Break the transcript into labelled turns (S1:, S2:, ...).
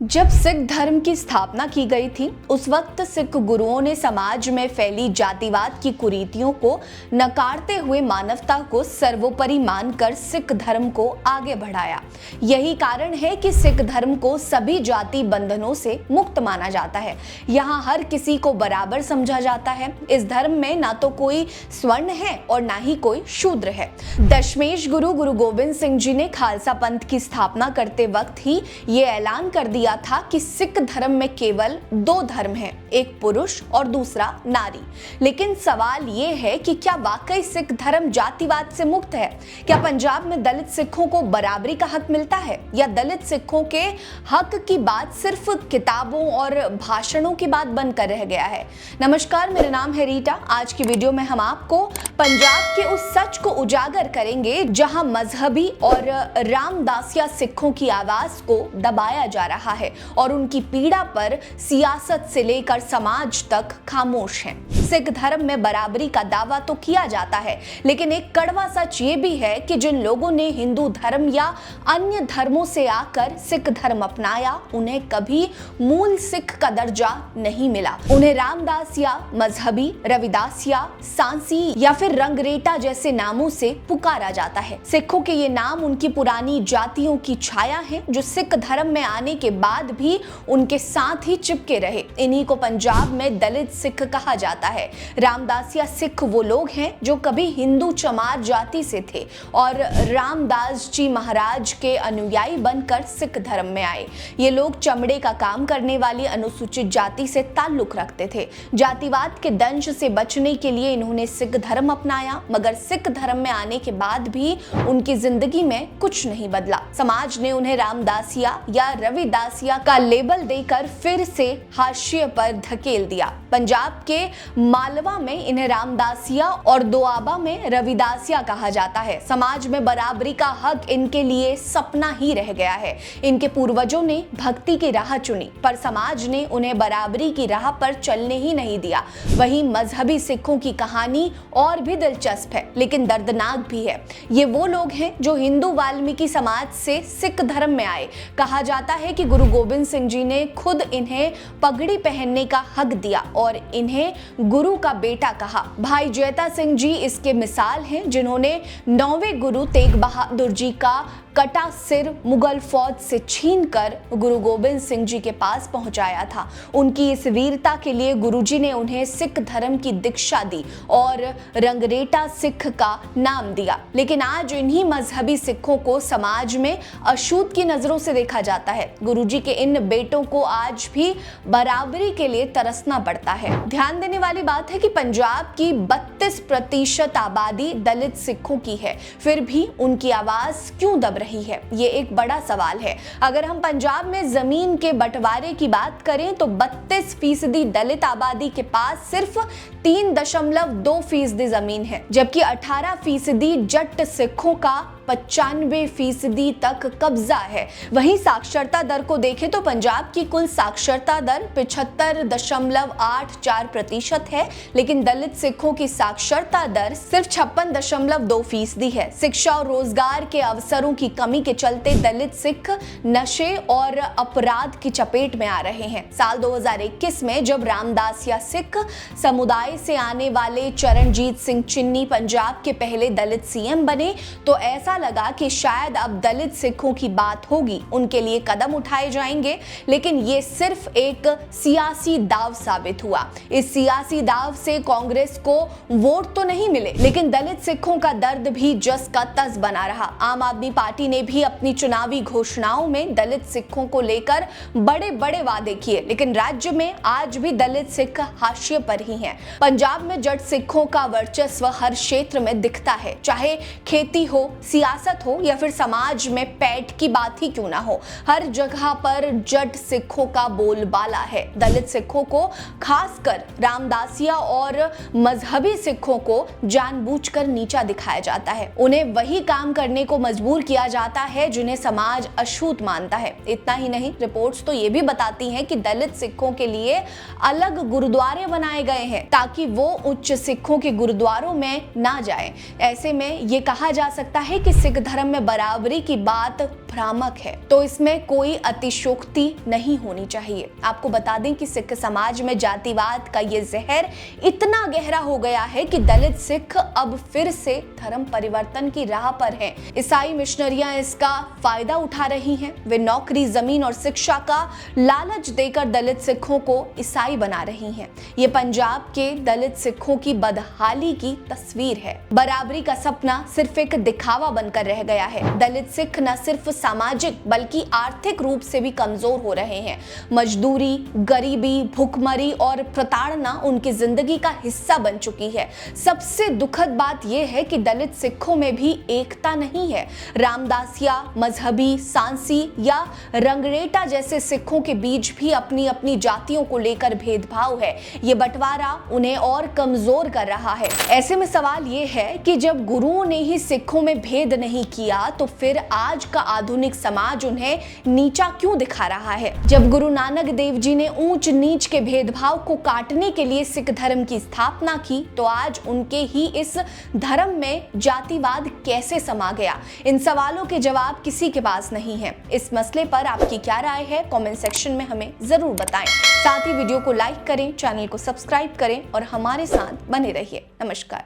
S1: जब सिख धर्म की स्थापना की गई थी उस वक्त सिख गुरुओं ने समाज में फैली जातिवाद की कुरीतियों को नकारते हुए मानवता को सर्वोपरि मानकर सिख धर्म को आगे बढ़ाया। यही कारण है कि सिख धर्म को सभी जाति बंधनों से मुक्त माना जाता है। यहाँ हर किसी को बराबर समझा जाता है। इस धर्म में ना तो कोई स्वर्ण है और ना ही कोई शूद्र है। दशमेश गुरु गोविंद सिंह जी ने खालसा पंथ की स्थापना करते वक्त ही ये ऐलान कर दिया था कि सिख धर्म में केवल दो धर्म हैं, एक पुरुष और दूसरा नारी। लेकिन सवाल ये है कि क्या वाकई सिख धर्म जातिवाद से मुक्त है? क्या पंजाब में दलित सिखों को बराबरी का हक मिलता है, या दलित सिखों के हक की बात सिर्फ किताबों और भाषणों की बात बनकर रह गया है? नमस्कार, मेरा नाम है रीटा। आज की वीडियो में हम आपको पंजाब के उस सच को उजागर करेंगे जहां मजहबी और रामदासिया सिखों की आवाज को दबाया जा रहा है और उनकी पीड़ा पर सियासत से लेकर समाज तक खामोश हैं। सिख धर्म में बराबरी का दावा तो किया जाता है, लेकिन एक कड़वा सच ये भी है कि जिन लोगों ने हिंदू धर्म या अन्य धर्मों से आकर सिख धर्म अपनाया, उन्हें कभी मूल सिख का दर्जा नहीं मिला। उन्हें रामदासिया, मजहबी, रविदासिया, सांसी या फिर रंगरेटा जैसे नामों से पुकारा जाता है। सिखों के ये नाम उनकी पुरानी जातियों की छाया है जो सिख धर्म में आने के बाद भी उनके साथ ही चिपके रहे। इन्हीं को पंजाब में दलित सिख कहा जाता है। रामदासिया सिख वो लोग हैं जो कभी हिंदू चमार जाति से थे और रामदास जी महाराज के अनुयायी बनकर सिख धर्म में आए। ये लोग चमड़े का काम करने वाली अनुसूचित जाति से ताल्लुक रखते थे। जातिवाद के दंश से बचने के लिए इन्होंने सिख धर्म अपनाया, मगर सिख धर्म में आने के बाद भी उनकी जिंदगी में कुछ नहीं बदला। समाज ने उन्हें रामदासिया या रविदासिया का लेबल देकर फिर से हाशिए पर धकेल दिया। पंजाब के मालवा में इन्हें रामदासिया और दोआबा में रविदासिया कहा जाता है। समाज में बराबरी का हक इनके लिए सपना ही रह गया है। इनके पूर्वजों ने भक्ति की राह चुनी, पर समाज ने उन्हें बराबरी की राह पर चलने ही नहीं दिया। वहीं मजहबी सिखों की कहानी और भी दिलचस्प है, लेकिन दर्दनाक भी है। ये वो लोग हैं जो हिंदू वाल्मीकि समाज से सिख धर्म में आए। कहा जाता है कि गुरु गोविंद सिंह जी ने खुद इन्हें पगड़ी पहनने का हक दिया और इन्हें गुरु का बेटा कहा। भाई जैता सिंह जी इसके मिसाल हैं, जिन्होंने 9वें गुरु तेग बहादुर जी का कटा सिर मुगल फौज से छीनकर गुरु गोविंद सिंह जी के पास पहुंचाया था। उनकी इस वीरता के लिए गुरुजी ने उन्हें सिख धर्म की दीक्षा दी और रंगरेटा सिख का नाम दिया। लेकिन आज इन्हीं मजहबी सिखों को समाज में अछूत की नजरों से देखा जाता है। गुरुजी के इन बेटों को आज भी बराबरी के लिए तरसना पड़ता है। ध्यान देने वाली बात है कि पंजाब की 32% आबादी दलित सिखों की है, फिर भी उनकी आवाज क्यों दब रही है, ये एक बड़ा सवाल है। अगर हम पंजाब में जमीन के बंटवारे की बात करें तो 32% दलित आबादी के पास सिर्फ 3.2% जमीन है, जबकि 18% जट सिखों का 95% तक कब्जा है। वहीं साक्षरता दर को देखें तो पंजाब की कुल साक्षरता दर 75.84% है, लेकिन दलित सिखों की साक्षरता दर सिर्फ 56.2% है। शिक्षा और रोजगार के अवसरों की कमी के चलते दलित सिख नशे और अपराध की चपेट में आ रहे हैं। साल 2021 में जब रामदासिया सिख समुदाय से आने वाले चरणजीत सिंह चिन्नी पंजाब के पहले दलित सीएम बने, तो ऐसा लगा कि शायद अब दलित सिखों की बात होगी, उनके लिए कदम उठाए जाएंगे। लेकिन ये सिर्फ एक सियासी दाव साबित हुआ। इस सियासी दाव से कांग्रेस को वोट तो नहीं मिले, लेकिन दलित सिखों का दर्द भी जस का तस बना रहा। आम आदमी पार्टी ने भी अपनी चुनावी घोषणाओं में दलित सिखों को लेकर बड़े बड़े वादे किए, लेकिन राज्य में आज भी दलित सिख हाशिए पर ही हैं। पंजाब में जट सिखों का वर्चस्व हर क्षेत्र में दिखता है, चाहे खेती हो, सियासत हो या फिर समाज में पैठ की बात ही क्यों ना हो। हर जगह पर जट सिखों का बोलबाला है। दलित सिखों को, खासकर रामदासिया और मजहबी सिखों को जानबूझकर नीचा दिखाया जाता है। उन्हें वही काम करने को मजबूर किया जाता है जिन्हें समाज अछूत मानता है। इतना ही नहीं, रिपोर्ट्स तो ये भी बताती हैं कि दलित सिखों के लिए अलग गुरुद्वारे बनाए गए हैं ताकि वो उच्च सिखों के गुरुद्वारों में ना जाए। ऐसे में ये कहा जा सकता है कि सिख धर्म में बराबरी की बात भ्रामक है, तो इसमें कोई अतिशयोक्ति नहीं होनी चाहिए। आपको बता दें कि सिख समाज में जातिवाद का ये जहर इतना गहरा हो गया है कि दलित सिख अब फिर से धर्म परिवर्तन की राह पर हैं। ईसाई मिशनरियां इसका फायदा उठा रही हैं। वे नौकरी, जमीन और शिक्षा का लालच देकर दलित सिखों को ईसाई बना रही हैं। ये पंजाब के दलित सिखों की बदहाली की तस्वीर है। बराबरी का सपना सिर्फ एक दिखावा बनकर रह गया है। दलित सिख न सिर्फ सामाजिक बल्कि आर्थिक रूप से भी कमजोर हो रहे हैं। मजदूरी, गरीबी, भूखमरी और प्रताड़ना उनकी जिंदगी का हिस्सा बन चुकी है। सबसे दुखद बात यह है कि दलित सिखों में भी एकता नहीं है। रामदासिया, मजहबी, सांसी या रंगरेटा जैसे सिखों के बीच भी अपनी अपनी जातियों को लेकर भेदभाव है। ये बंटवारा उन्हें और कमजोर कर रहा है। ऐसे में सवाल ये है कि जब गुरुओं ने ही सिखों में भेद नहीं किया तो फिर आज का आधुनिक समाज उन्हें नीचा क्यों दिखा रहा है? जब गुरु नानक देव जी ने ऊंच नीच के भेदभाव को काटने के लिए सिख धर्म की स्थापना की तो आज उनके ही इस धर्म में जातिवाद कैसे समा गया? इन सवालों के जवाब किसी के पास नहीं है। इस मसले पर आपकी क्या राय है? कमेंट सेक्शन में हमें जरूर बताएं। साथ ही वीडियो को लाइक करें, चैनल को सब्सक्राइब करें और हमारे साथ बने रहिए। नमस्कार।